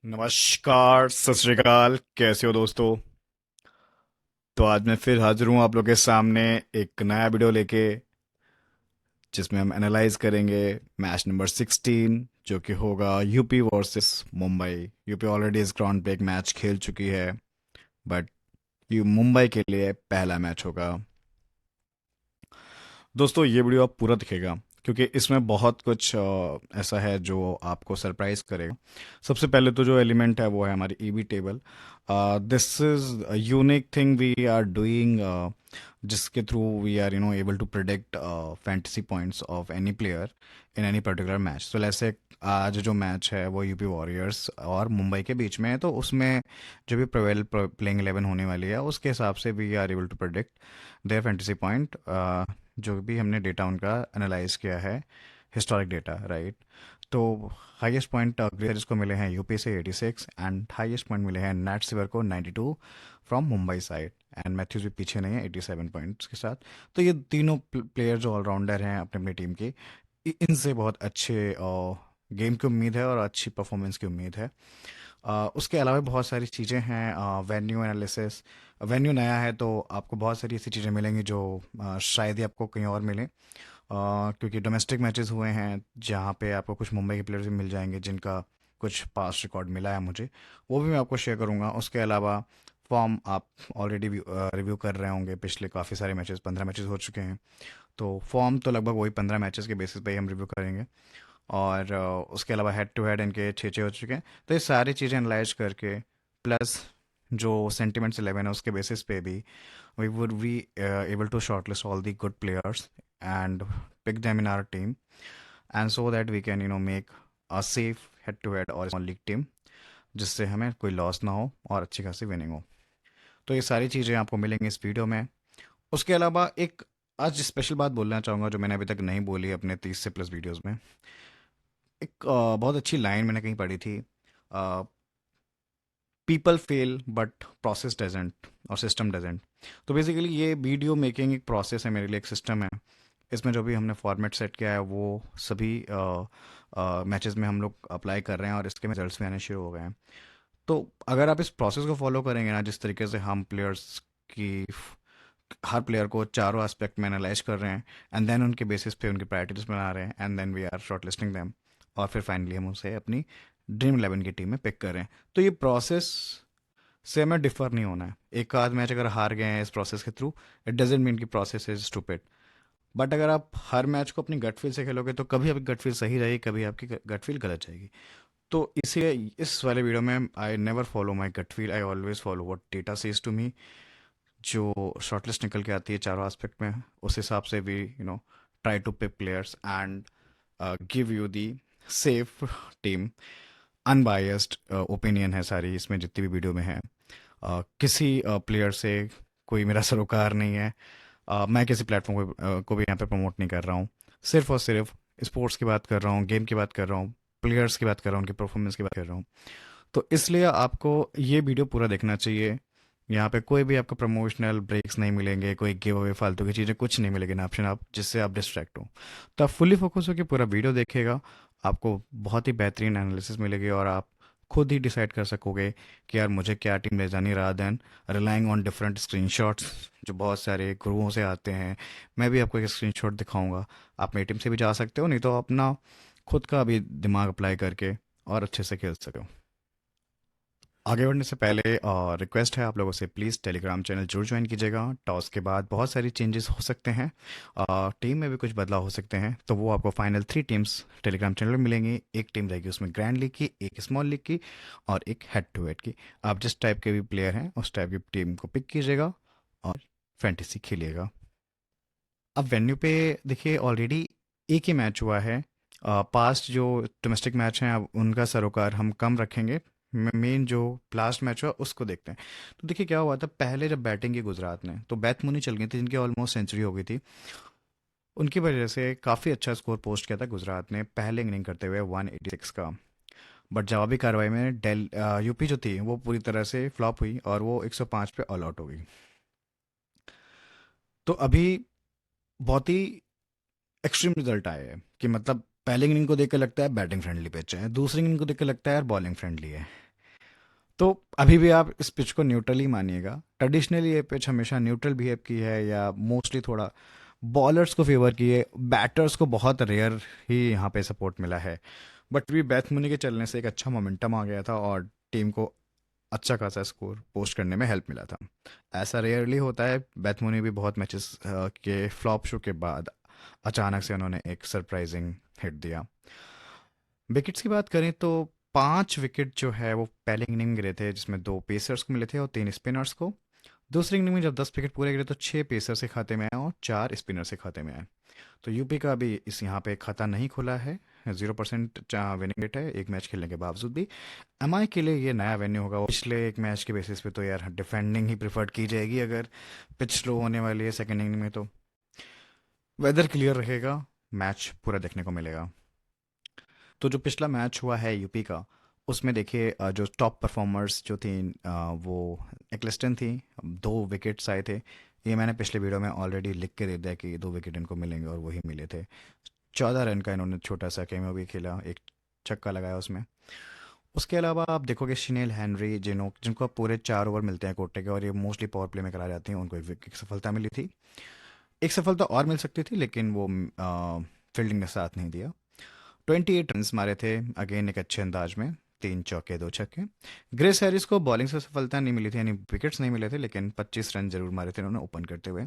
नमस्कार, सत श्री अकाल। कैसे हो दोस्तों? तो आज मैं फिर हाजिर हूँ आप लोगों के सामने एक नया वीडियो लेके, जिसमें हम एनालाइज करेंगे मैच नंबर 16, जो कि होगा UP versus Mumbai. UP already इस ग्राउंड पे एक मैच खेल चुकी है, बट ये मुंबई के लिए पहला मैच होगा। दोस्तों, ये वीडियो आप पूरा दिखेगा, क्योंकि इसमें बहुत कुछ ऐसा है जो आपको सरप्राइज करेगा। सबसे पहले तो जो एलिमेंट है वो है हमारी EB table. This is unique thing we are doing, जिसके through we are able to predict fantasy points of any player in any particular match. तो ऐसे आज जो मैच है वो यूपी वॉरियर्स और मुंबई के बीच में है, तो उसमें जो भी प्रिवेल प्लेइंग 11 होने वाली है उसके हिसाब से we are able to predict their fantasy point. जो भी हमने डेटा उनका एनालाइज किया है, हिस्टोरिक डेटा, राइट। तो हाईएस्ट पॉइंट ग्रेजर्स को मिले हैं यूपी से 86, एंड हाईएस्ट पॉइंट मिले हैं नैट सिवर को 92 from Mumbai side. And Matthews भी पीछे नहीं है 87 पॉइंट्स के साथ। तो ये तीनों प्लेयर जो ऑलराउंडर हैं अपनी अपनी टीम के, इनसे बहुत अच्छे गेम की उम्मीद है और अच्छी परफॉर्मेंस की उम्मीद है। उसके अलावा बहुत सारी चीज़ें हैं। वेन्यू एनालिसिस, वेन्यू नया है तो आपको बहुत सारी ऐसी चीज़ें मिलेंगी जो शायद ही आपको कहीं और मिलें। क्योंकि डोमेस्टिक मैचेस हुए हैं जहाँ पे आपको कुछ मुंबई के प्लेयर्स भी मिल जाएंगे जिनका कुछ पास्ट रिकॉर्ड मिला है मुझे, वो भी मैं आपको शेयर करूँगा। उसके अलावा फॉर्म आप ऑलरेडी रिव्यू कर रहे होंगे, पिछले काफ़ी सारे मैचेस, 15 मैचेस हो चुके हैं। तो फॉर्म तो लगभग वही 15 मैचेस के बेसिस पे ही हम रिव्यू करेंगे। और उसके अलावा हेड टू हेड इनके छः छः हो चुके हैं। तो ये सारी चीज़ें एनालाइज करके, प्लस जो सेंटिमेंट्स 11 है उसके बेसिस पे भी we would be able to shortlist all the good players and pick them in our team, and so that we can make a safe head to head और small league team, जिससे हमें कोई loss ना हो और अच्छी खासी winning हो। तो ये सारी चीज़ें आपको मिलेंगी इस वीडियो में। उसके अलावा एक आज स्पेशल बात बोलना चाहूँगा जो मैंने अभी तक नहीं बोली अपने 30 से प्लस वीडियोस में। एक बहुत अच्छी लाइन मैंने कहीं पढ़ी थी, people fail but process doesn't और सिस्टम डजेंट। तो बेसिकली ये वीडियो मेकिंग एक प्रोसेस है मेरे लिए, एक सिस्टम है। इसमें जो भी हमने फॉर्मेट सेट किया है वो सभी मैचेस में हम लोग अप्लाई कर रहे हैं और इसके रिजल्ट्स भी आने शुरू हो गए हैं। तो अगर आप इस प्रोसेस को फॉलो करेंगे ना, जिस तरीके से हम प्लेयर्स की हर प्लेयर को चारों एस्पेक्ट में एनालाइज कर रहे हैं, एंड देन उनके बेसिस पे उनकी प्रायोरिटीज बना रहे हैं, and then we are shortlisting them, और फिर फाइनली हम उसे अपनी ड्रीम 11 की टीम में पिक कर रहे हैं। तो ये प्रोसेस से हमें डिफर नहीं होना है। एक आध मैच अगर हार गए हैं इस प्रोसेस के थ्रू, इट डजेंट मीन कि प्रोसेस इज स्टूपिड। बट अगर आप हर मैच को अपनी गट फील से खेलोगे तो कभी आपकी गट फील सही रहेगी, कभी आपकी गट फील गलत जाएगी। तो इसीलिए इस वाले वीडियो में I never follow my gut feel, I always follow what data says to me. जो शॉर्टलिस्ट निकल के आती है चारों एस्पेक्ट में, उस हिसाब से भी try to pick players and give you the safe team. Unbiased opinion है सारी इसमें जितनी भी वीडियो में है। किसी प्लेयर से कोई मेरा सरोकार नहीं है। मैं किसी प्लेटफॉर्म को भी यहाँ पे प्रमोट नहीं कर रहा हूँ। सिर्फ और सिर्फ स्पोर्ट्स की बात कर रहा हूँ, गेम की बात कर रहा हूँ, प्लेयर्स की बात कर रहा हूँ, उनकी परफॉर्मेंस की बात कर रहा हूँ। तो इसलिए आपको ये वीडियो पूरा देखना चाहिए। यहाँ पे कोई भी आपको प्रमोशनल ब्रेक्स नहीं मिलेंगे, कोई गिव अवे फालतू की चीज़ें कुछ नहीं मिलेगी ना ऑप्शन आप जिससे आप डिस्ट्रैक्ट हो। तो आप फुल्ली फोकस होकर पूरा वीडियो देखिएगा, आपको बहुत ही बेहतरीन एनालिसिस मिलेगी और आप खुद ही डिसाइड कर सकोगे कि यार मुझे क्या टीम ले जानी, rather than relying on different screenshots जो बहुत सारे गुरुओं से आते हैं। मैं भी आपको एक स्क्रीनशॉट दिखाऊंगा, आप मेरी टीम से भी जा सकते हो, नहीं तो अपना खुद का भी दिमाग अप्लाई करके और अच्छे से खेल सको। आगे बढ़ने से पहले रिक्वेस्ट है आप लोगों से, प्लीज़ टेलीग्राम चैनल जरूर ज्वाइन कीजिएगा। टॉस के बाद बहुत सारी चेंजेस हो सकते हैं, टीम में भी कुछ बदलाव हो सकते हैं, तो वो आपको फाइनल 3 टीम्स टेलीग्राम चैनल में मिलेंगी। एक टीम रहेगी उसमें ग्रैंड लीग की, एक स्मॉल लीग की, और एक हेड टू हेड की। आप जिस टाइप के भी प्लेयर हैं उस टाइप की टीम को पिक कीजिएगा और फैंटेसी खेलिएगा। अब वेन्यू पे देखिए, ऑलरेडी एक ही मैच हुआ है। पास्ट जो डोमेस्टिक मैच हैं अब उनका सरोकार हम कम रखेंगे। मेन जो लास्ट मैच हुआ उसको देखते हैं। तो देखिए क्या हुआ था, पहले जब बैटिंग की गुजरात ने, तो बैथ मुनी चल गई थी जिनकी ऑलमोस्ट सेंचुरी हो गई थी। उनकी वजह से काफ़ी अच्छा स्कोर पोस्ट किया था गुजरात ने पहले इनिंग करते हुए 186 का। बट जवाबी कार्रवाई में यूपी जो थी वो पूरी तरह से फ्लॉप हुई और वो 105 पे ऑल आउट हो गई। तो अभी बहुत ही एक्सट्रीम रिजल्ट आए हैं कि मतलब पहले इनिंग को देख के लगता है बैटिंग फ्रेंडली पिच है, दूसरी इनिंग को देख के लगता है यार बॉलिंग फ्रेंडली है। तो अभी भी आप इस पिच को न्यूट्रल ही मानिएगा। ट्रेडिशनली ये पिच हमेशा न्यूट्रल बिहेव की है या मोस्टली थोड़ा बॉलर्स को फेवर की है, बैटर्स को बहुत रेयर ही यहाँ पे सपोर्ट मिला है। बट भी बैथ मुनी के चलने से एक अच्छा मोमेंटम आ गया था और टीम को अच्छा खासा स्कोर पोस्ट करने में हेल्प मिला था। ऐसा रेयरली होता है, बैथ मुनी भी बहुत मैचेस के फ्लॉप शो के बाद अचानक से उन्होंने एक सरप्राइजिंग हिट दिया। विकेट्स की बात करें तो 5 विकेट जो है वो पहले इनिंग में गिरे थे, जिसमें 2 पेसर्स को मिले थे और 3 स्पिनर्स को। दूसरी इनिंग में जब 10 विकेट पूरे गिरे तो 6 पेसर्स के खाते में आए और 4 स्पिनर्स के खाते में आए। तो यूपी का भी इस यहाँ पे खाता नहीं खुला है। 0% विनिंग रेट है एक मैच खेलने के बावजूद भी। एमआई के लिए ये नया वेन्यू होगा। वो पिछले एक मैच के बेसिस पे तो यार डिफेंडिंग ही प्रिफर्ड की जाएगी अगर पिच स्लो होने वाली है सेकेंड इनिंग में। तो वेदर क्लियर रहेगा, मैच पूरा देखने को मिलेगा। तो जो पिछला मैच हुआ है यूपी का, उसमें देखिए जो टॉप परफॉर्मर्स जो थी वो एक्लिस्टन थी। 2 विकेट्स आए थे। ये मैंने पिछले वीडियो में ऑलरेडी लिख के दे दिया कि 2 विकेट इनको मिलेंगे और वही मिले थे। 14 रन का इन्होंने छोटा सा कैमियो भी खेला, एक छक्का लगाया उसमें। उसके अलावा आप देखोगे शिनेल हेनरी जिनको अब पूरे 4 ओवर मिलते हैं कोटे के और ये मोस्टली पावर प्ले में करा जाती हैं, उनको एक सफलता मिली थी। एक सफलता और मिल सकती थी लेकिन वो फील्डिंग ने साथ नहीं दिया। 28 रन्स मारे थे अगेन एक अच्छे अंदाज में, 3 चौके 2 छक्के। ग्रेस हैरिस को बॉलिंग से सफलता नहीं मिली थी, यानी विकेट्स नहीं मिले थे, लेकिन 25 रन जरूर मारे थे उन्होंने ओपन करते हुए।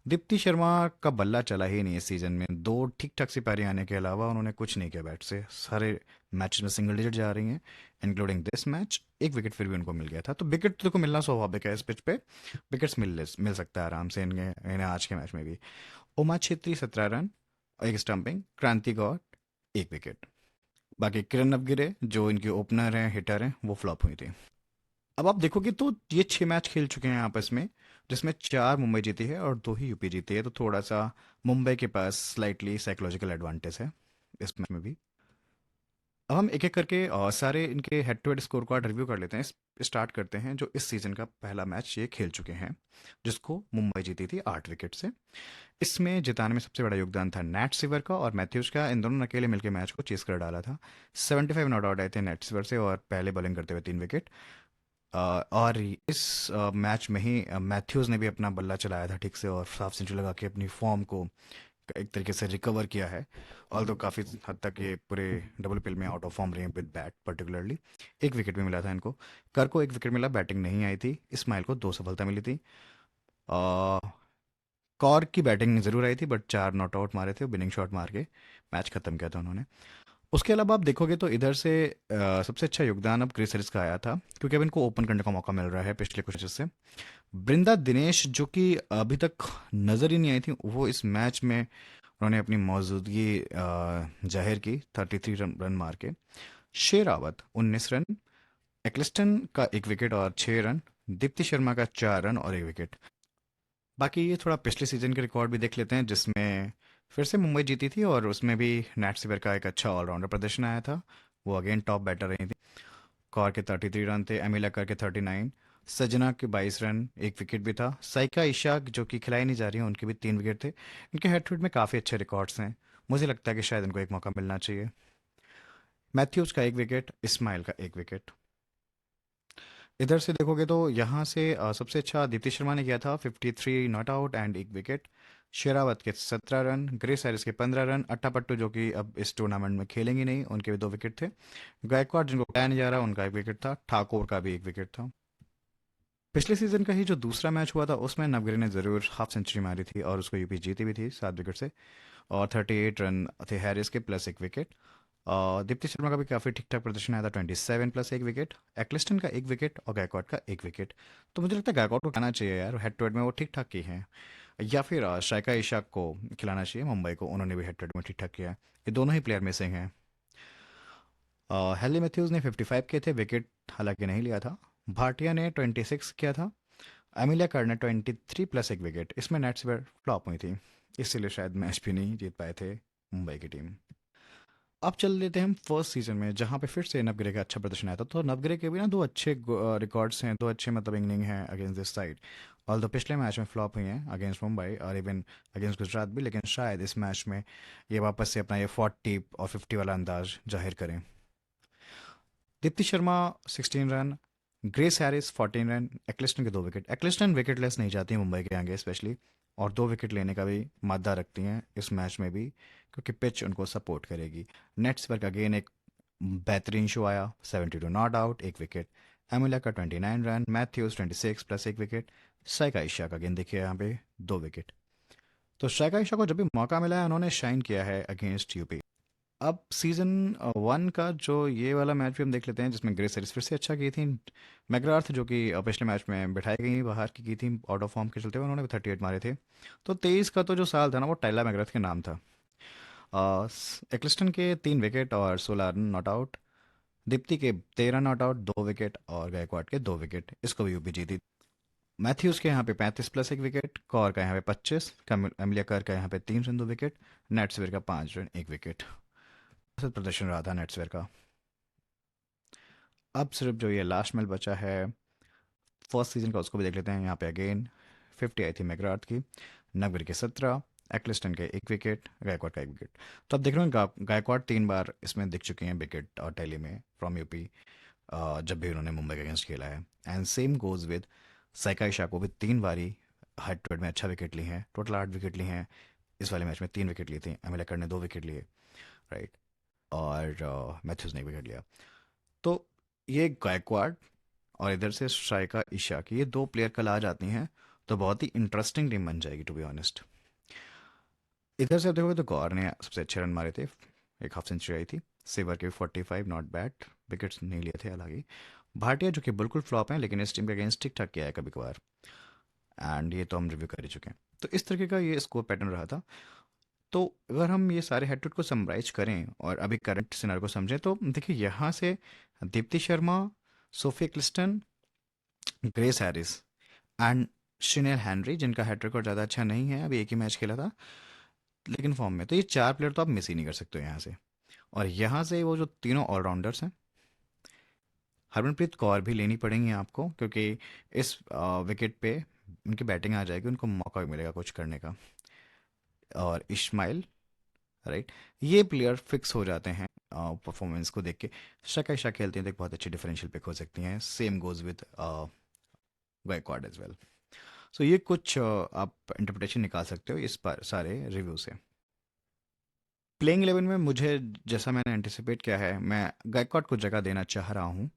दीप्ति शर्मा का बल्ला चला ही नहीं इस सीजन में। 2 ठीक ठाक सी पारी आने के अलावा उन्होंने कुछ नहीं किया बैट से। सारे मैचेस में सिंगल डिजिट जा रही हैं, इंक्लूडिंग दिस मैच। एक विकेट फिर भी उनको मिल गया था। तो विकेट तो मिलना स्वाभाविक है इस पिच पे। विकेट्स मिल सकता है आराम से इन्हें आज के मैच में भी। उमा छेत्री 17 रन, एक स्टंपिंग। क्रांति गौर 1 विकेट। बाकी किरण नवगिरे जो इनके ओपनर हैं, हिटर हैं, वो फ्लॉप हुई थी। अब आप देखोगे तो ये 6 मैच खेल चुके हैं आपस में, जिसमें 4 मुंबई जीती है और 2 ही यूपी जीती है। तो थोड़ा सा मुंबई के पास स्लाइटली साइकोलॉजिकल एडवांटेज है इस मैच में भी। अब हम एक एक करके सारे इनके head to head scorecard review कर लेते हैं। स्टार्ट करते हैं जो इस सीजन का पहला मैच ये खेल चुके हैं, जिसको मुंबई जीती थी 8 विकेट से। इसमें जिताने में सबसे बड़ा योगदान था नैट सिवर का और मैथ्यूज का। इन दोनों ने अकेले मिलकर मैच को चेस कर डाला था। 75 नॉट आउट आए थे नैट सिवर से और पहले बॉलिंग करते हुए 3 विकेट। और इस मैच में ही मैथ्यूज ने भी अपना बल्ला चलाया था ठीक से और हाफ सेंचुरी लगा के अपनी फॉर्म को एक तरीके से रिकवर किया है। ऑल तो काफ़ी हद तक ये पूरे डबल पिल में आउट ऑफ फॉर्म रहे हैं विद बैट पर्टिकुलरली। 1 विकेट भी मिला था इनको। कर को 1 विकेट मिला, बैटिंग नहीं आई थी। इस्माइल को 2 सफलता मिली थी। कौर की बैटिंग ज़रूर आई थी बट 4 नॉट आउट मारे थे, विनिंग शॉट मार के मैच ख़त्म किया था उन्होंने। उसके अलावा आप देखोगे तो इधर से सबसे अच्छा योगदान अब क्रिस हैरिस का आया था, क्योंकि अब इनको ओपन करने का मौका मिल रहा है पिछले कुछ मैचेस से। बृंदा दिनेश जो कि अभी तक नज़र ही नहीं आई थी, वो इस मैच में उन्होंने अपनी मौजूदगी जाहिर की 33 रन मार के। शेरावत 19 रन, एक्लिस्टन का 1 विकेट और 6 रन, दीप्ति शर्मा का 4 रन और 1 विकेट। बाकी ये थोड़ा पिछले सीजन के रिकॉर्ड भी देख लेते हैं, जिसमें फिर से मुंबई जीती थी और उसमें भी नैट सिवर का एक अच्छा ऑलराउंडर प्रदर्शन आया था। वो अगेन टॉप बैटर रही थी। कौर के 33 रन थे, एमिला कर के 39, सजना के 22 रन, 1 विकेट भी था। साइका इशाक जो कि खिलाई नहीं जा रही हैं, उनके भी 3 विकेट थे। इनके हेड टू हेड में काफ़ी अच्छे रिकॉर्ड्स हैं। मुझे लगता है कि शायद इनको एक मौका मिलना चाहिए। मैथ्यूज का 1 विकेट, इस्माइल का 1 विकेट। इधर से देखोगे तो यहाँ से सबसे अच्छा दीप्ति शर्मा ने किया था, 53 not out and 1 wicket. Sherawat के 17 रन, ग्रेस हैरिस के 15 रन। अट्टापट्टू जो कि अब इस टूर्नामेंट में खेलेंगे नहीं, उनके भी 2 विकेट थे। गायकवाड़ जिनको खिलाया नहीं जा रहा, उनका 1 विकेट था। ठाकुर का भी 1 विकेट था। पिछले सीजन का ही जो दूसरा मैच हुआ था उसमें नवगिरी ने ज़रूर हाफ सेंचुरी मारी थी और उसको यूपी जीती भी थी 7 विकेट से। और 38 रन थे हैरिस के प्लस 1 विकेट। दीप्ति शर्मा का भी काफ़ी ठीक ठाक प्रदर्शन आया था, 27 प्लस 1 विकेट। एक्लिस्टन का 1 विकेट और गायकवाड का 1 विकेट। तो मुझे लगता है गायकवाड को कहना चाहिए यार, हेड टू हेड में वो ठीक ठाक की है। या फिर शाइका इशाक को खिलाना चाहिए मुंबई को, उन्होंने भी हेड टू हेड में ठीक ठाक किया है। ये दोनों ही प्लेयर मिसिंग हैं। हेली मैथ्यूज ने 55 किए थे, विकेट हालांकि नहीं लिया था। भाटिया ने 26 किया था। एमिलिया कार्ड ने 23 प्लस 1 विकेट। इसमें नेट से फ्लॉप हुई थी, इसीलिए शायद मैच भी नहीं जीत पाए थे मुंबई की टीम। अब चल लेते हैं हम फर्स्ट सीजन में, जहाँ पे फिर से नवगिरे का अच्छा प्रदर्शन आया था। तो नवगिरे के भी ना 2 अच्छे रिकॉर्ड्स हैं, 2 अच्छे मतलब इनिंग हैं against this side. All the पिछले मैच में फ्लॉप हुई हैं अगेंस्ट मुंबई और इवन अगेंस्ट गुजरात भी, लेकिन शायद इस मैच में ये वापस से अपना ये 40 और 50 वाला अंदाज जाहिर करें। Deepti Sharma 16 run, Grace Harris 14 run, Ecclestone के 2 विकेट। एक्लिस्टन विकेटलेस नहीं जाती मुंबई के आगे स्पेशली, और 2 विकेट लेने का भी मादा रखती हैं इस मैच में भी, क्योंकि पिच उनको सपोर्ट करेगी। नेट्स पर अगेन एक बेहतरीन शो आया, 72 नॉट आउट, 1 विकेट। एमिला का 29 run, Matthews 26 plus 1 wicket. Saika Ishaque का गेंद देखिए यहाँ पे 2 विकेट। तो साइका ईशा को जब भी मौका मिला है उन्होंने शाइन किया है अगेंस्ट यूपी। अब सीजन 1 का जो ये वाला मैच भी हम देख लेते हैं, जिसमें ग्रेस हैरिस फिर से अच्छा की थी। मैकग्राथ जो कि पिछले मैच में बिठाई गई बाहर की थी आउट ऑफ फॉर्म के चलते हुए, उन्होंने भी 38 मारे थे। तो 23 का तो जो साल था ना वो टाइला मैकग्राथ के नाम था। एक्लिस्टन के 3 विकेट और 16 रन नॉट आउट। दीप्ति के 13 नॉट आउट, 2 विकेट, और गायकवाड के 2 विकेट, इसको भी यूपी जीती। मैथ्यूज के यहाँ पे 35 प्लस 1 विकेट, कौर का यहाँ पे 25, एमिलिया कर का यहाँ पे 3 रन 2 विकेट, नेट्सवेयर का 5 रन 1 विकेट। प्रदर्शन रहा था नेट्सवेयर का। अब सिर्फ जो ये लास्ट मैच बचा है फर्स्ट सीजन का, उसको भी देख लेते हैं। यहाँ पे अगेन 50 आई थी मैकग्राथ की, नगवीर के 17, एक्लिस्टन के 1 विकेट, गायकवाड का 1 विकेट। तो अब देख रहे हैं गायकवाड 3 बार इसमें दिख चुके हैं विकेट और टैली में फ्रॉम यूपी, जब भी उन्होंने मुंबई के अगेंस्ट खेला है। And same goes with Saika Ishaque को भी 3 बारी हेड टू हेड में अच्छा विकेट लिए हैं, टोटल 8 विकेट लिए हैं। इस वाले मैच में 3 विकेट लिए थे, एमिलकर ने 2 विकेट लिए, राइट, और मैथ्यूज ने 1 विकेट लिया। तो ये गायकवाड और इधर से स्ट्राइका ईशा की ये 2 प्लेयर कल आ जाती हैं तो बहुत ही इंटरेस्टिंग टीम बन जाएगी टू बी ऑनेस्ट। इधर से आप देखोगे तो गौर ने सबसे अच्छे रन मारे थे, एक हाफ सेंचुरी आई थी। सेवर के भी 45, नॉट बैड, विकेट्स नहीं लिए थे हालांकि। भाटिया जो कि बिल्कुल फ्लॉप हैं, लेकिन इस टीम के अगेंस्ट ठीक ठाक किया है कभी कभार, एंड ये तो हम रिव्यू कर ही चुके हैं। तो इस तरीके का ये स्कोर पैटर्न रहा था। तो अगर हम ये सारे हेड टू हेड को समराइज करें और अभी करंट सिनारियो को समझें, तो देखिए यहाँ से Deepti Sharma, Sophie Ecclestone, Grace Harris and Chinelle Henry, जिनका हेड रिकॉर्ड ज़्यादा अच्छा नहीं है, अभी एक ही मैच खेला था लेकिन फॉर्म में, तो ये 4 प्लेयर तो आप मिस ही नहीं कर सकते हो यहाँ से। और यहाँ से वो जो तीनों ऑलराउंडर्स हैं, हरमनप्रीत कौर भी लेनी पड़ेंगी आपको, क्योंकि इस विकेट पे उनकी बैटिंग आ जाएगी, उनको मौका भी मिलेगा कुछ करने का। और इस्माइल, राइट, ये प्लेयर फिक्स हो जाते हैं परफॉर्मेंस को देख के। शका इशा खेलती हैं तो एक बहुत अच्छी डिफरेंशियल पिक हो सकती हैं, same goes with Gaikwad as well. So ये कुछ आप इंटरप्रिटेशन निकाल सकते हो इस पर सारे रिव्यू से। प्लेइंग 11 में मुझे, जैसा मैंने एंटिसिपेट किया है, मैं गायकवाड को जगह देना चाह रहा हूँ,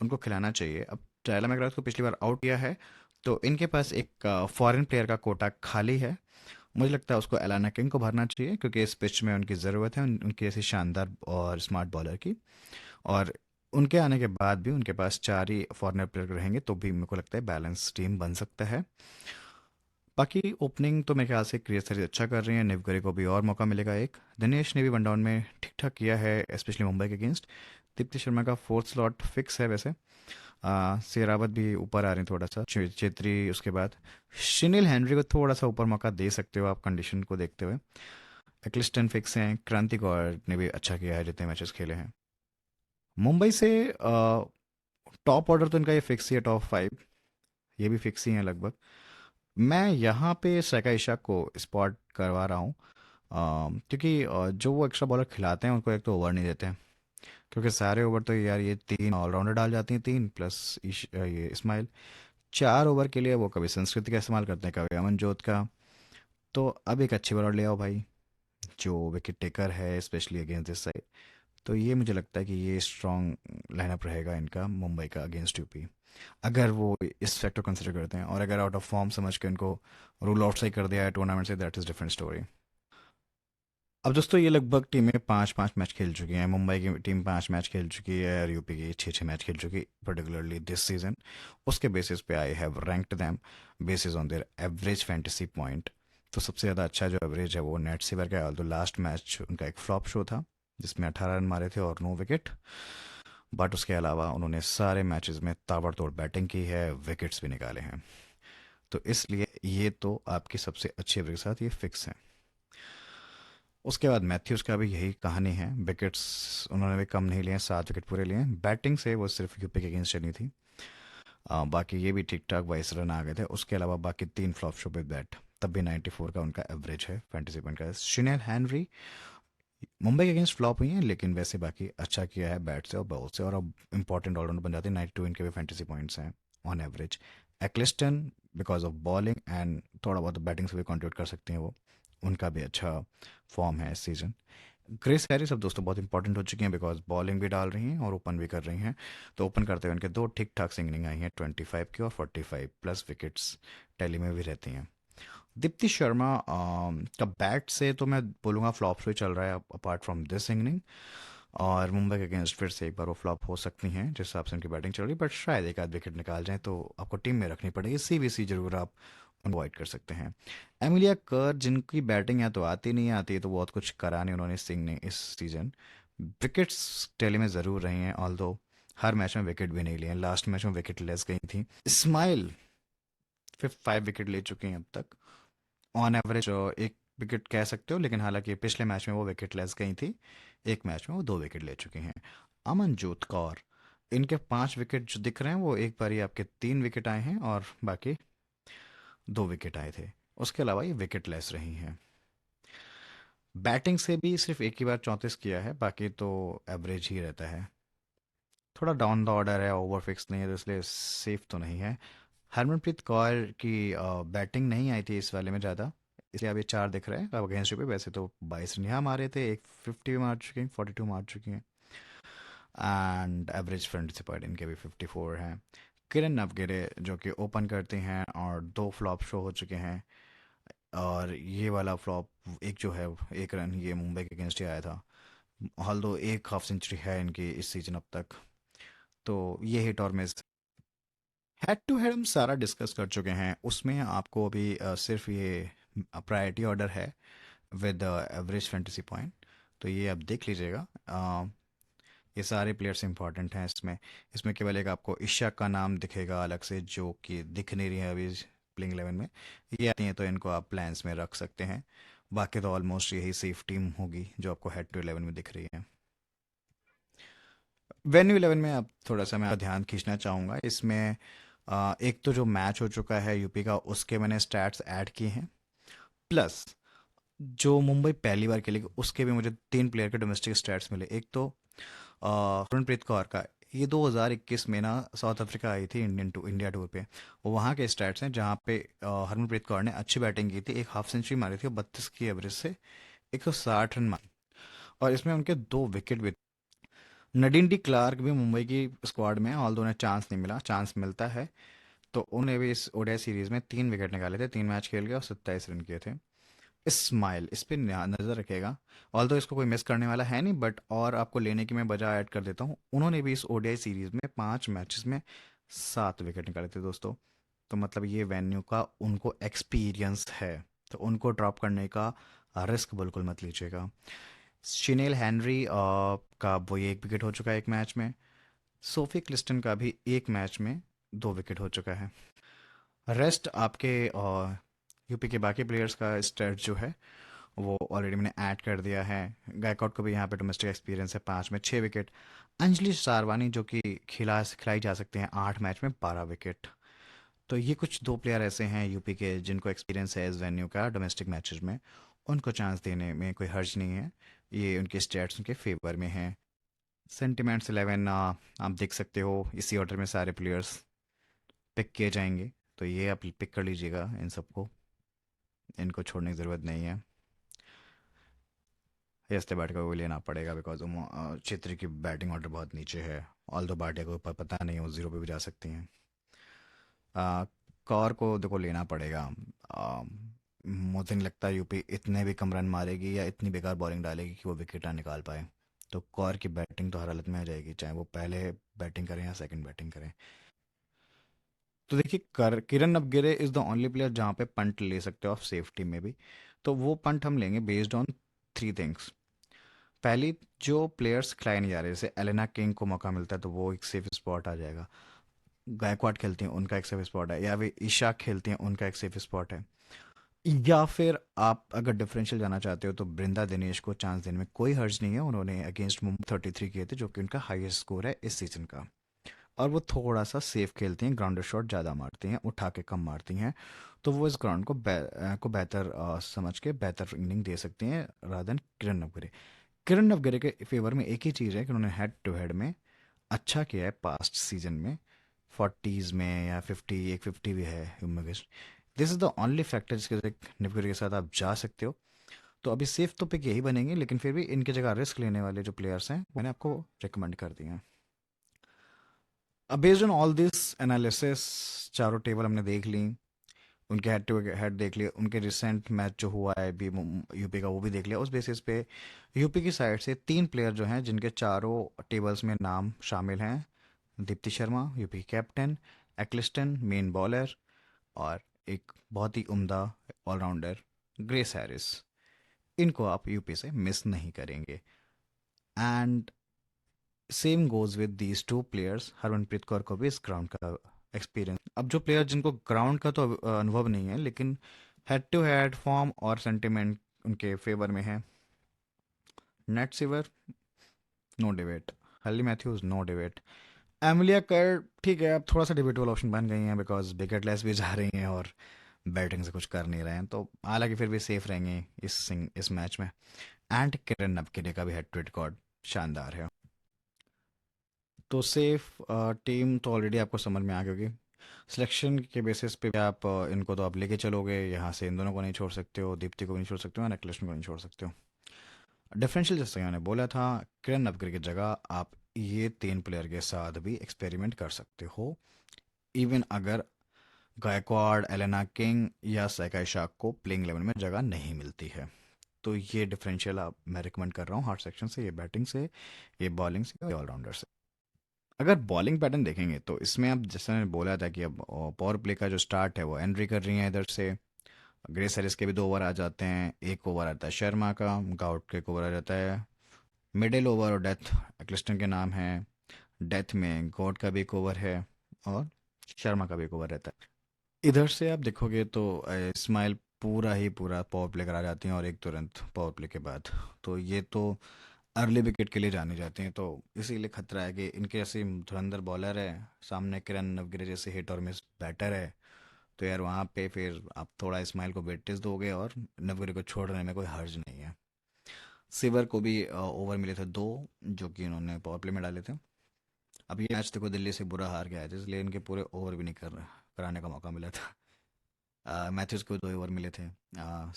उनको खिलाना चाहिए। अब टायला मैकग्राथ को पिछली बार आउट किया है, तो इनके पास एक फॉरेन प्लेयर का कोटा खाली है। मुझे लगता है उसको एलाना किंग को भरना चाहिए, क्योंकि इस पिच में उनकी ज़रूरत है, उनकी ऐसी शानदार और स्मार्ट बॉलर की। और उनके आने के बाद भी उनके पास 4 ही फॉरेनर प्लेयर रहेंगे तो भी मेरे को लगता है बैलेंस टीम बन सकता है। बाकी ओपनिंग तो मेरे ख्याल से क्रिएट सीरीज अच्छा कर रही है, निवगरे को भी और मौका मिलेगा एक। दिनेश ने भी वन डाउन में ठीक ठाक किया है, स्पेशली मुंबई के अगेंस्ट। दीप्ति शर्मा का फोर्थ स्लॉट फिक्स है वैसे। शेरावत भी ऊपर आ रहे हैं थोड़ा सा, चेत्री, उसके बाद शिनिल हैनरी को थोड़ा सा ऊपर मौका दे सकते हो आप कंडीशन को देखते हुए। एक्लिस्टन फिक्स हैं, क्रांति कौर ने भी अच्छा किया है जितने मैचेस खेले हैं। मुंबई से टॉप ऑर्डर तो इनका ये फिक्स ही है, टॉप 5 ये भी फिक्स ही है लगभग। मैं यहाँ पे सैका इशाक को स्पॉट करवा रहा हूँ, क्योंकि जो वो एक्स्ट्रा बॉलर खिलाते हैं उनको एक तो ओवर नहीं देते हैं, क्योंकि सारे ओवर तो यार ये 3 ऑलराउंडर डाल जाती हैं, 3 प्लस ये इस्माइल। 4 ओवर के लिए वो कभी संस्कृति का इस्तेमाल करते हैं, कभी अमनजोत का। तो अब एक अच्छी बॉलर ले आओ भाई, जो विकेट टेकर है स्पेशली अगेंस्ट दिस साइड। तो ये मुझे लगता है कि ये स्ट्रॉन्ग लाइनअप रहेगा इनका मुंबई का अगेंस्ट यूपी, अगर वो इस फैक्टर कंसिडर करते हैं। और अगर आउट ऑफ फॉर्म समझ के उनको रूल आउट सही कर दिया है टूर्नामेंट से, दैट इज़ डिफरेंट स्टोरी। अब दोस्तों ये लगभग टीमें 5-5 मैच खेल चुकी हैं। मुंबई की टीम 5 मैच खेल चुकी है और यूपी की 6-6 मैच खेल चुकी, पर्टिकुलरली दिस सीजन। उसके बेसिस पे I have ranked them basis on their average fantasy point. तो सबसे ज़्यादा अच्छा जो एवरेज है वो नेट सीवर का है, तो लास्ट मैच उनका एक फ्लॉप शो था जिसमें 18 रन मारे थे और 9 विकेट। बट उसके अलावा उन्होंने सारे मैचेस में ताबड़तोड़ बैटिंग की है, विकेट्स भी निकाले हैं। तो इसलिए ये तो आपकी सबसे अच्छी एवरेज के साथ ये फिक्स है। उसके बाद मैथ्यूज़ का भी यही कहानी है, विकेट्स उन्होंने भी कम नहीं लिए हैं, 7 विकेट पूरे लिए हैं। बैटिंग से वो सिर्फ यूपी के अगेंस्ट चली थी, बाकी ये भी ठीक ठाक 22 रन आ गए थे। उसके अलावा बाकी 3 फ्लॉप शो पे बैट, तब भी 94 का उनका एवरेज है फैंटेसी पॉइंट का। शिनेल हैनरी मुंबई के अगेंस्ट फ्लॉप हुई हैं, लेकिन वैसे बाकी अच्छा किया है बैट से और बॉल से, और अब इंपॉर्टेंट ऑलराउंडर बन जाते हैं। 92 इनके भी फैंटेसी पॉइंट्स हैं on average. Ecclestone because of bowling and थोड़ा बहुत बैटिंग से भी कंट्रीब्यूट कर सकते हैं वो, उनका भी अच्छा फॉर्म है इस सीज़न। ग्रेस हैरिस अब दोस्तों बहुत इंपॉर्टेंट हो चुकी हैं, बिकॉज बॉलिंग भी डाल रही हैं और ओपन भी कर रही हैं। तो ओपन करते हुए उनके दो ठीक ठाक इनिंग आई हैं, 25 की और 45 प्लस विकेट्स टैली में भी रहती हैं। दीप्ति शर्मा का बैट से तो मैं बोलूँगा फ्लॉप से चल रहा है अपार्ट फ्रॉम दिस इनिंग, और मुंबई के अगेंस्ट फिर से एक बार वो फ्लॉप हो सकती हैं जिस हिसाब से उनकी बैटिंग चल रही है, बट शायद एक आध विकेट निकाल जाए तो आपको टीम में रखनी पड़ेगी। सीबीसी जरूर आप अवॉइड कर सकते हैं। एमिलिया कर, जिनकी बैटिंग या तो आती नहीं आती, तो बहुत कुछ करा नहीं उन्होंने सिंह ने इस सीजन। विकेट्स टैली में ज़रूर रही हैं, ऑल्दो हर मैच में विकेट भी नहीं लिए हैं, लास्ट मैच में विकेट लेस गई थी। स्माइल 5 विकेट ले चुके हैं अब तक ऑन एवरेज, एक विकेट कह सकते हो, लेकिन हालांकि पिछले मैच में वो विकेट लेस गई थी, एक मैच में वो 2 विकेट ले चुकी हैं। अमनजोत कौर, इनके 5 विकेट जो दिख रहे हैं वो एक बार ही आपके 3 विकेट आए हैं और बाकी 2 विकेट आए थे, उसके अलावा ये विकेट लेस रही हैं। बैटिंग से भी सिर्फ एक ही बार 34 किया है, बाकी तो एवरेज ही रहता है। थोड़ा डाउन द ऑर्डर है, ओवर फिक्स नहीं है, तो इसलिए सेफ तो नहीं है। हरमनप्रीत कौर की बैटिंग नहीं आई थी इस वाले में ज़्यादा, इसलिए अब ये 4 दिख रहे हैं अब अगेंस्ट पे। वैसे तो 22 रन यहाँ मारे थे, एक 50 भी मार चुके हैं, 42 मार चुकी हैं, एंड एवरेज फ्रंट से पॉइंट इनके भी 54 हैं। किरण नवगिरे जो कि ओपन करती हैं और 2 फ्लॉप शो हो चुके हैं, और ये वाला फ्लॉप एक जो है, 1 रन, ये मुंबई के अगेंस्ट ही आया था। हाल दो एक हाफ सेंचुरी है इनकी इस सीजन अब तक, तो ये हिट और मिस। हेड टू हेड हम सारा डिस्कस कर चुके हैं, उसमें आपको अभी सिर्फ ये प्रायोरिटी ऑर्डर है विद एवरेज फैंटेसी पॉइंट, तो ये आप देख लीजिएगा। ये सारे प्लेयर्स इंपॉर्टेंट हैं इसमें। इसमें केवल एक आपको ईशा का नाम दिखेगा अलग से, जो कि दिख नहीं रही है अभी प्लेइंग 11 में। ये आती हैं तो इनको आप प्लान्स में रख सकते हैं, बाकी तो ऑलमोस्ट यही सेफ टीम होगी जो आपको हेड टू 11 में दिख रही है। वेन्यू 11 में अब थोड़ा सा मैं ध्यान खींचना चाहूँगा इसमें। एक तो जो मैच हो चुका है यूपी का, उसके मैंने स्टैट्स ऐड किए हैं, प्लस जो मुंबई पहली बार खेलेगी उसके भी मुझे 3 प्लेयर के डोमेस्टिक स्टैट्स मिले। एक तो हरमनप्रीत कौर का, ये 2021 में ना साउथ अफ्रीका आई थी इंडिया टूर पे, वहाँ के स्टैट्स हैं जहाँ पे हरमनप्रीत कौर ने अच्छी बैटिंग की थी, एक हाफ सेंचुरी मारी थी, 32 की एवरेज से 160 रन मारे, और इसमें उनके 2 विकेट भी। नडीन डी क्लार्क भी मुंबई की स्क्वाड में, ऑल्दो उन्हें चांस नहीं मिला, चांस मिलता है तो उन्हें भी इस ओडीआई सीरीज में 3 विकेट निकाले थे, 3 मैच खेल गए और 27 रन किए थे। स्माइल, इस पे नज़र रखेगा, ऑल्दो इसको कोई मिस करने वाला है नहीं, बट और आपको लेने की मैं वजह ऐड कर देता हूँ, उन्होंने भी इस ओडीआई सीरीज में 5 मैचेस में 7 विकेट निकाले थे दोस्तों। तो मतलब ये वेन्यू का उनको एक्सपीरियंस है, तो उनको ड्रॉप करने का रिस्क बिल्कुल मत लीजिएगा। शिनेल हेनरी का वो ये 1 विकेट हो चुका है एक मैच में। सोफी क्लिस्टन का भी एक मैच में 2 विकेट हो चुका है। रेस्ट आपके यूपी के बाकी प्लेयर्स का स्टेट जो है वो ऑलरेडी मैंने ऐड कर दिया है। गायकॉड को भी यहाँ पे डोमेस्टिक एक्सपीरियंस है, 5 में 6 विकेट। अंजलि सारवानी जो कि खिलाई जा सकते हैं 8 मैच में 12 विकेट। तो ये कुछ 2 प्लेयर ऐसे हैं यूपी के जिनको एक्सपीरियंस है इस वेन्यू का डोमेस्टिक मैचेस में, उनको चांस देने में कोई हर्ज नहीं है, ये उनके स्टेट्स उनके फेवर में हैं। सेंटिमेंट्स 11 आप देख सकते हो, इसी ऑर्डर में सारे प्लेयर्स पिक किए जाएंगे, तो ये आप पिक कर लीजिएगा इन सबको, इनको छोड़ने की ज़रूरत नहीं है। यस्ते भाटिया को भी लेना पड़ेगा बिकॉज क्षेत्र की बैटिंग ऑर्डर बहुत नीचे है, ऑल दो भाटिया को पता नहीं वो 0 पे भी जा सकती हैं। कौर को देखो लेना पड़ेगा। मुझे नहीं लगता यूपी इतने भी कम रन मारेगी या इतनी बेकार बॉलिंग डालेगी कि वो विकेट ना निकाल पाए, तो कौर की बैटिंग तो हर हालत में आ जाएगी, चाहे वो पहले बैटिंग करें या सेकंड बैटिंग करें। तो देखिए Kiran Navgire is the only player जहाँ पे पंट ले सकते हो आप सेफ्टी में भी, तो वो पंट हम लेंगे बेस्ड ऑन 3 थिंग्स। पहली, जो प्लेयर्स खिलाए नहीं जा रहे, जैसे एलेना किंग को मौका मिलता है तो वो एक सेफ स्पॉट आ जाएगा, गायकवाड खेलती हैं उनका एक सेफ स्पॉट है, या वे ईशा खेलती हैं उनका एक सेफ स्पॉट है। या फिर आप अगर डिफरेंशियल जाना चाहते हो तो बृंदा दिनेश को चांस देने में कोई हर्ज नहीं है, उन्होंने अगेंस्ट मुंबई 33 किए थे जो कि उनका हाईएस्ट स्कोर है इस सीजन का, और वो थोड़ा सा सेफ खेलती हैं, ग्राउंडर शॉट ज़्यादा मारती हैं, उठा के कम मारती हैं, तो वो इस ग्राउंड को बेहतर समझ के बेहतर इनिंग दे सकती हैं रादर देन किरण नवगिरे। किरण नवगिरे के फेवर में एक ही चीज़ है कि उन्होंने हेड टू हेड में अच्छा किया है पास्ट सीजन में, 40s में या 50 भी है ह्यूमगिस्ट। This is the only factor जिसके साथ नवगिरे के साथ आप जा सकते हो। तो अभी सेफ तो पिक यही बनेंगे, लेकिन फिर भी इनकी जगह रिस्क लेने वाले जो प्लेयर्स हैं मैंने आपको रिकमेंड कर दिए हैं। अब based on all this analysis, चारों टेबल हमने देख ली, उनके हेड टू हेड देख लिया, उनके रिसेंट मैच जो हुआ है भी यूपी का वो भी देख लिया। उस बेसिस पे यूपी की साइड से 3 प्लेयर जो हैं जिनके चारों टेबल्स में नाम शामिल हैं, दीप्ति शर्मा यूपी की कैप्टन, एक्लिस्टन मेन बॉलर, और एक बहुत ही उम्दा ऑलराउंडर ग्रेस हैरिस, इनको आप यूपी से मिस नहीं करेंगे। And same goes with these 2 players, Harmanpreet Kaur को भी इस ग्राउंड का एक्सपीरियंस। अब जो प्लेयर जिनको ग्राउंड का तो अनुभव नहीं है, लेकिन हेड टू हेड फॉर्म और सेंटिमेंट उनके फेवर में है, नेट सिवर नो डिबेट, हली मैथ्यूज नो डिबेट, एमिलिया कर ठीक है, अब थोड़ा सा डिबेटेबल ऑप्शन बन गई हैं बिकॉज विकेटलेस भी जा रही हैं और बैटिंग से कुछ कर नहीं रहे हैं, तो हालांकि फिर भी सेफ रहेंगे इस मैच में। एंड किरण नवगिरे का भी हेड टू रिकॉर्ड शानदार है। तो सेफ टीम तो ऑलरेडी आपको समझ में आ गई होगी। सिलेक्शन के बेसिस पे भी आप इनको तो आप लेके चलोगे, यहाँ से इन दोनों को नहीं छोड़ सकते हो, दीप्ति को नहीं छोड़ सकते हो, नेकलेस को नहीं छोड़ सकते हो। डिफरेंशियल जैसे मैंने बोला था, किरण नवगिरे की जगह आप ये 3 प्लेयर के साथ भी एक्सपेरिमेंट कर सकते हो, इवन अगर गायकवाड़, एलेना किंग या सैकाई शाक को प्लेइंग 11 में जगह नहीं मिलती है। तो ये डिफरेंशियल आप मैं रिकमेंड कर रहा हूँ हार्ड सेक्शन से, ये बैटिंग से, ये बॉलिंग से, ये ऑलराउंडर से। अगर बॉलिंग पैटर्न देखेंगे तो इसमें अब जैसे मैंने बोला था कि अब पावर प्ले का जो स्टार्ट है वो एंट्री कर रही है इधर से, ग्रेस हैरिस के भी 2 ओवर आ जाते हैं, एक ओवर आता है शर्मा का, गाउट का एक ओवर आ जाता है, मिडिल ओवर और डेथ एक्लिस्टन के नाम है, डेथ में गॉड का भी एक ओवर है और शर्मा का भी एक ओवर रहता है। इधर से आप देखोगे तो इस्माइल पूरा ही पूरा पावर प्ले करा जाती हैं और एक तुरंत पावर प्ले के बाद, तो ये तो अर्ली विकेट के लिए जाने जाते हैं, तो इसीलिए खतरा है कि इनके जैसे धुरंधर बॉलर है, सामने किरण नवगिरे जैसे हिट और मिस बैटर है, तो यार वहाँ पे फिर आप थोड़ा इस्माइल को वेटेज दोगे और नवगिरे को छोड़ने में कोई हर्ज नहीं है। सिवर को भी ओवर मिले थे 2, जो कि इन्होंने पावर प्ले में डाले थे। अब ये मैच देखो दिल्ली से बुरा हार के आए थे, इसलिए इनके पूरे ओवर भी नहीं कराने का मौका मिला था। मैथ्यूज को 2 ओवर मिले थे,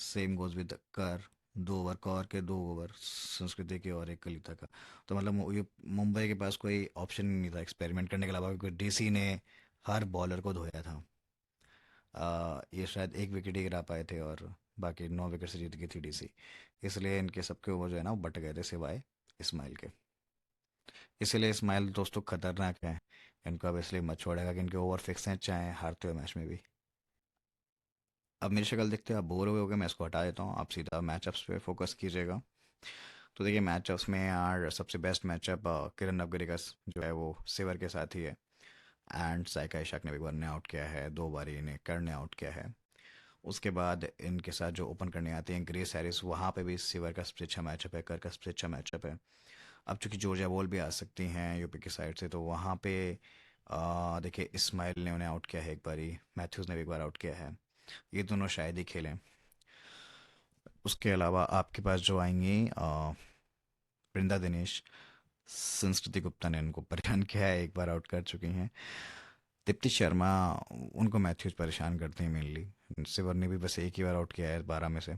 सेम गोज विद कर, 2 ओवर कौर के, 2 ओवर संस्कृति के और एक कलिता का। तो मतलब ये मुंबई के पास कोई ऑप्शन ही नहीं था एक्सपेरिमेंट करने के अलावा, क्योंकि डीसी ने हर बॉलर को धोया था। ये शायद एक विकेट ही गिरा पाए थे और बाकी 9 विकेट से जीत गई थी डीसी, इसलिए इनके सबके ओवर जो है ना वो बट गए थे सिवाय इस्माइल के। इसीलिए इस्माइल दोस्तों खतरनाक है, इनको अब इसलिए मत छोड़ेगा कि इनके ओवर फिक्स हैं चाहे हारते हुए मैच में भी। अब मेरी शक्ल देखते हैं आप बोर हुए होगे, मैं इसको हटा देता हूँ, आप सीधा मैचअप्स पे फोकस कीजिएगा। तो देखिए मैचअप्स में यार सबसे बेस्ट मैचअप किरण नवगिरी का जो है वो सिवर के साथ ही है। एंड साइका इशाक ने भी एक बार ने आउट किया है, 2 बार इन्हें कर ने आउट किया है। उसके बाद इनके साथ जो ओपन करने आते हैं ग्रेस हैरिस, वहाँ पे भी सिवर का सबसे अच्छा मैचअप है, कर का सबसे अच्छा मैचअप है। अब चूंकि जॉर्जिया बॉल भी आ सकती हैं यूपी की साइड से, तो वहाँ पे देखिए इस्माइल ने उन्हें आउट किया है एक बारी, मैथ्यूज ने भी एक बार आउट किया है, ये दोनों शायद ही खेलें। उसके अलावा आपके पास जो आएंगी वृंदा दिनेश, संस्कृति गुप्ता ने उनको परेशान किया है, एक बार आउट कर चुकी हैं। दीप्ति शर्मा, उनको मैथ्यूज परेशान करते हैं मेनली, सिवर ने भी बस एक ही बार आउट किया है 12 में से।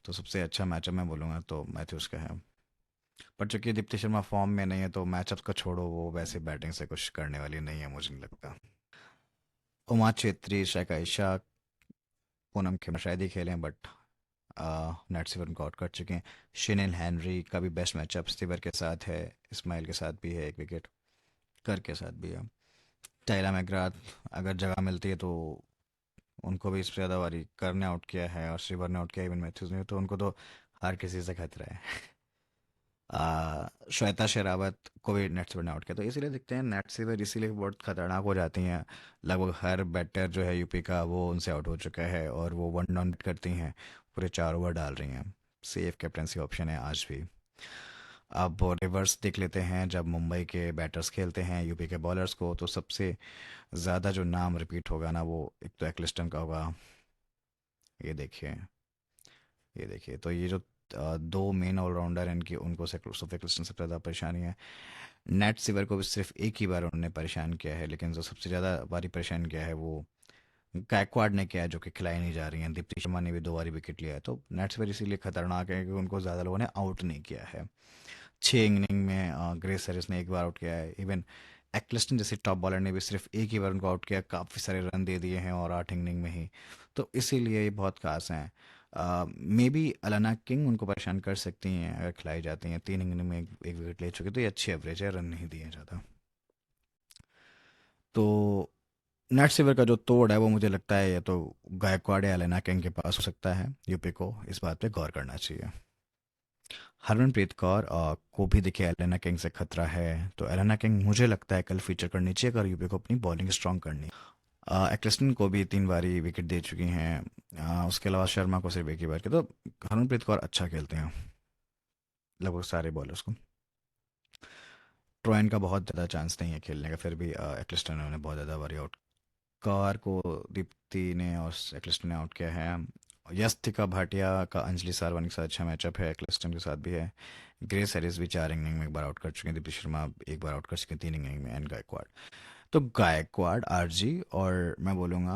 तो सबसे अच्छा मैचअप मैं बोलूँगा तो मैथ्यूज का है। पर चूंकि दीप्ति शर्मा फॉर्म में नहीं है तो मैचअप का छोड़ो, वो वैसे बैटिंग से कुछ करने वाली नहीं है मुझे नहीं लगता। उमा छेत्री, शाइका इशाक, पूनम खेमा शायद ही खेलें, बट नेट सिवर उनको आउट कर चुके हैं। शिनेल हैनरी का भी बेस्ट मैचअप सिवर के साथ है, इस्माइल के साथ भी है एक विकेट, कर के साथ भी है। टाइला मैकग्राथ, अगर जगह मिलती है तो उनको भी इससे ज़्यादा बारी कर ने आउट किया है और सिवर ने आउट किया, इवन मैथ्यूज ने, तो उनको तो हर किसी से खतरा है। श्वेता शेरावत को भी नेट सिवर ने आउट किया, तो इसीलिए देखते हैं नेट सिवर इसीलिए बहुत खतरनाक हो जाती हैं। लगभग हर बैटर जो है यूपी का वो उनसे आउट हो चुका है और वो 1 डाउन करती हैं, पूरे 4 ओवर डाल रही हैं। सेफ कैप्टनसी ऑप्शन है आज भी। अब रिवर्स देख लेते हैं, जब मुंबई के बैटर्स खेलते हैं यूपी के बॉलर्स को, तो सबसे ज़्यादा जो नाम रिपीट होगा ना वो एक तो एक्लिस्टन का होगा। ये देखिए, ये देखिए, तो ये जो दो मेन ऑलराउंडर हैं इनकी, उनको सोफिया क्रिस्टन सबसे ज़्यादा परेशानी है। नेट सिवर को भी सिर्फ एक ही बार उन्होंने परेशान किया है, लेकिन जो सबसे ज़्यादा बारी परेशान किया है वो गायकवाड ने किया है, जो कि खिलाई नहीं जा रही हैं। दीप्ति शर्मा ने भी 2 बारी विकेट लिया है, तो नेट सिवर इसीलिए खतरनाक है क्योंकि उनको ज़्यादा लोगों ने आउट नहीं किया है। 6 इनिंग में ग्रेस हैरिस ने 1 बार आउट किया है। इवन एक्लिस्टन जैसे टॉप बॉलर ने भी सिर्फ एक ही बार उनको आउट किया, काफ़ी सारे रन दे दिए हैं और 8 इनिंग में ही। तो इसीलिए ये बहुत खास हैं। मे बी अलाना किंग उनको परेशान कर सकती हैं अगर खिलाई जाती हैं। 3 इनिंग में एक विकेट ले चुके, तो ये अच्छी एवरेज है, रन नहीं दिए ज़्यादा। तो नेट सिवर का जो तोड़ है वो मुझे लगता है ये तो गायकवाड़ या अलाना किंग के पास हो सकता है। यूपी को इस बात पे गौर करना चाहिए। हरमनप्रीत कौर को भी देखिए एलेना किंग से खतरा है, तो एलेना किंग मुझे लगता है कल फीचर करनी चाहिए अगर यूपी को अपनी बॉलिंग स्ट्रांग करनी। एक्लिस्टन को भी 3 बारी विकेट दे चुकी हैं। उसके अलावा शर्मा को सिर्फ एक ही बार के, तो हरमनप्रीत कौर अच्छा खेलते हैं लगभग सारे बॉलर्स को। ट्रोइन का बहुत ज़्यादा चांस नहीं है खेलने का, फिर भी एक्लिस्टन ने उन्हें बहुत ज़्यादा बारी आउट। कौर को दीप्ति ने और एक्लिस्टन ने आउट किया है। यस्तिका भाटिया का अंजलि सारवानी के साथ अच्छा मैचअप है, एक्लिस्टन के साथ भी है। ग्रेस हैरिस भी 4 इनिंग में 1 बार आउट कर चुके हैं। दीप्ति शर्मा 1 बार आउट कर चुके हैं 3 इनिंग में, एंड गायकवाड़। तो गायकवाड़, आरजी और मैं बोलूँगा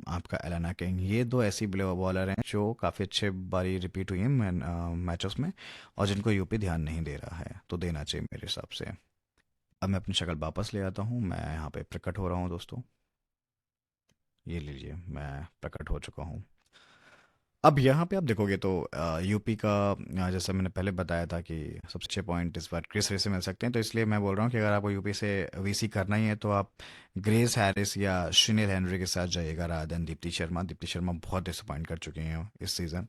आपका एलाना किंग, ये दो ऐसी बॉलर हैं जो काफ़ी अच्छे बारी रिपीट हुई हैं मैचअप्स में, और जिनको यूपी ध्यान नहीं दे रहा है, तो देना चाहिए मेरे हिसाब से। अब मैं अपनी शक्ल वापस ले आता हूँ, मैं यहाँ पे प्रकट हो रहा हूँ दोस्तों। ये लीजिए, मैं प्रकट हो चुका हूँ। अब यहाँ पे आप देखोगे तो यूपी का जैसा मैंने पहले बताया था कि सबसे अच्छे पॉइंट इस बार ग्रेस हैरिस से मिल सकते हैं, तो इसलिए मैं बोल रहा हूँ कि अगर आपको यूपी से वीसी करना ही है तो आप ग्रेस हैरिस या शिनेल हेनरी के साथ जाइएगा रादर देन दीप्ति शर्मा। दीप्ति शर्मा बहुत डिसअपॉइंट कर चुके हैं इस सीज़न,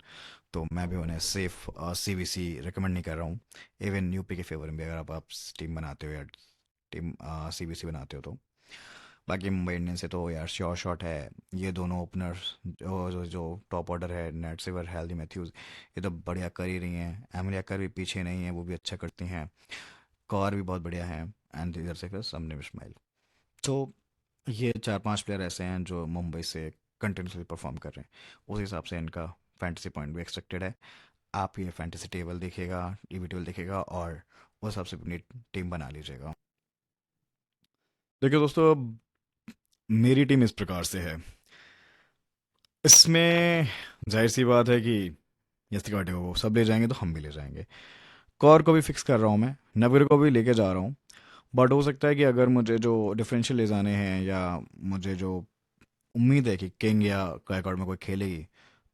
तो मैं भी उन्हें सेफ सीवीसी रिकमेंड नहीं कर रहा हूँ। इवन यूपी के फेवर में भी अगर आप टीम बनाते हो या टीम सीवीसी बनाते हो तो। बाकी मुंबई इंडियंस से तो यार श्योर शॉट है, ये दोनों ओपनर्स जो टॉप ऑर्डर है, नेट सिवर, हेल्दी मैथ्यूज, ये तो बढ़िया कर ही रही हैं। एमिलिया कर भी पीछे नहीं है, वो भी अच्छा करती हैं। कौर भी बहुत बढ़िया है, एंड इधर से फिर समनम इस्माइल। तो ये 4-5 प्लेयर ऐसे हैं जो मुंबई से कंटिन्यूसली परफॉर्म कर रहे हैं, उस हिसाब से इनका फैंटेसी पॉइंट भी एक्सपेक्टेड है। आप ये फैंटेसी टेबल देखिएगा, टीवी टेबल देखिएगा और उस हिसाब से अपनी टीम बना लीजिएगा। देखिए दोस्तों, मेरी टीम इस प्रकार से है। इसमें जाहिर सी बात है कि यस्ति काटे को सब ले जाएंगे तो हम भी ले जाएंगे। कौर को भी फिक्स कर रहा हूँ मैं, नवीर को भी लेके जा रहा हूँ। बट हो सकता है कि अगर मुझे जो डिफरेंशियल ले जाने हैं या मुझे जो उम्मीद है कि किंग या गायकवाड़ में कोई खेलेगी,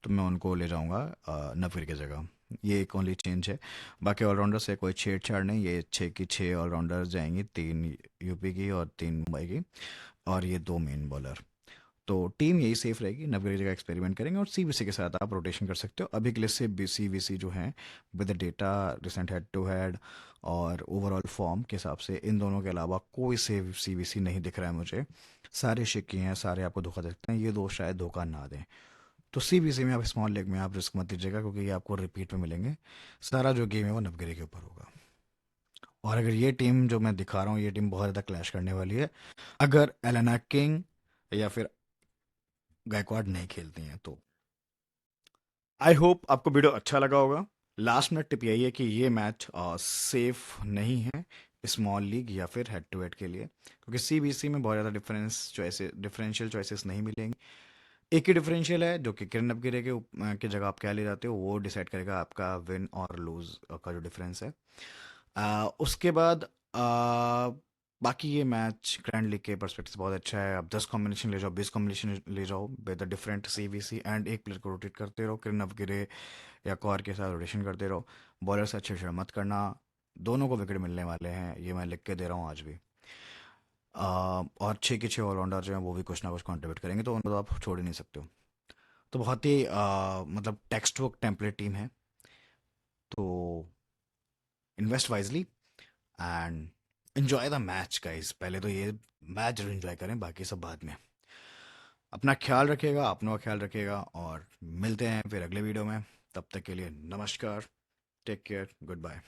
तो मैं उनको ले जाऊँगा नवीर की जगह। ये एक ओनली चेंज है, बाकी ऑलराउंडर से कोई छेड़छाड़ नहीं। ये 6 की 6 ऑलराउंडर्स जाएंगी, 3 यूपी की और 3 मुंबई की, और ये 2 मेन बॉलर। तो टीम यही सेफ रहेगी, नवगढ़ जगह एक्सपेरिमेंट करेंगे और सीबीसी के साथ आप रोटेशन कर सकते हो। अभी के लिए से सीबीसी जो है with the data, recent head to head और ओवरऑल फॉर्म के हिसाब से, इन दोनों के अलावा कोई से सीबीसी नहीं दिख रहा है मुझे। सारे शिक्के हैं, सारे आपको धोखा दे सकते हैं, ये दो शायद धोखा ना दें। तो सीबीसी में आप स्मॉल लेग में आप रिस्क मत लीजिएगा, क्योंकि ये आपको रिपीट में मिलेंगे। सारा जो गेम है वो नवगिरी के ऊपर होगा। और अगर ये टीम जो मैं दिखा रहा हूँ, ये टीम बहुत ज़्यादा क्लैश करने वाली है अगर एलेना किंग या फिर गायकवाड नहीं खेलती हैं तो। आई होप आपको वीडियो अच्छा लगा होगा। लास्ट मिनट टिप यही है कि ये मैच सेफ नहीं है स्मॉल लीग या फिर हेड टू हेड के लिए, क्योंकि सीबीसी में बहुत ज़्यादा डिफरेंशियल चॉइसेस नहीं मिलेंगी। एक ही डिफरेंशियल है जो कि किरण अबगिरे के जगह आप क्या ले जाते हो, वो डिसाइड करेगा आपका विन और लूज का जो डिफरेंस है। उसके बाद बाकी ये मैच ग्रैंड लीग के परस्पेक्टिव से बहुत अच्छा है। आप 10 कॉम्बिनेशन ले जाओ, 20 कॉम्बिनेशन ले जाओ with the different CVC, and एक प्लेयर को रोटेट करते रहो, किरण अवगिरे या कौर के साथ रोटेशन करते रहो। बॉलर से अच्छे से मत करना, दोनों को विकेट मिलने वाले हैं, ये मैं लिख के दे रहा हूँ आज भी। और 6 के 6 ऑलराउंडर जो हैं वो भी कुछ ना कुछ कंट्रीब्यूट करेंगे, तो उनको तो आप छोड़ ही नहीं सकते हो। तो बहुत ही मतलब टेक्स्ट बुक टेम्पलेट टीम है। तो invest wisely and enjoy the match guys. पहले तो ये मैच जरूर एंजॉय करें, बाकी सब बाद में। अपना ख्याल रखिएगा, अपना ख्याल रखिएगा, और मिलते हैं फिर अगले वीडियो में। तब तक के लिए नमस्कार, टेक केयर, गुड बाय।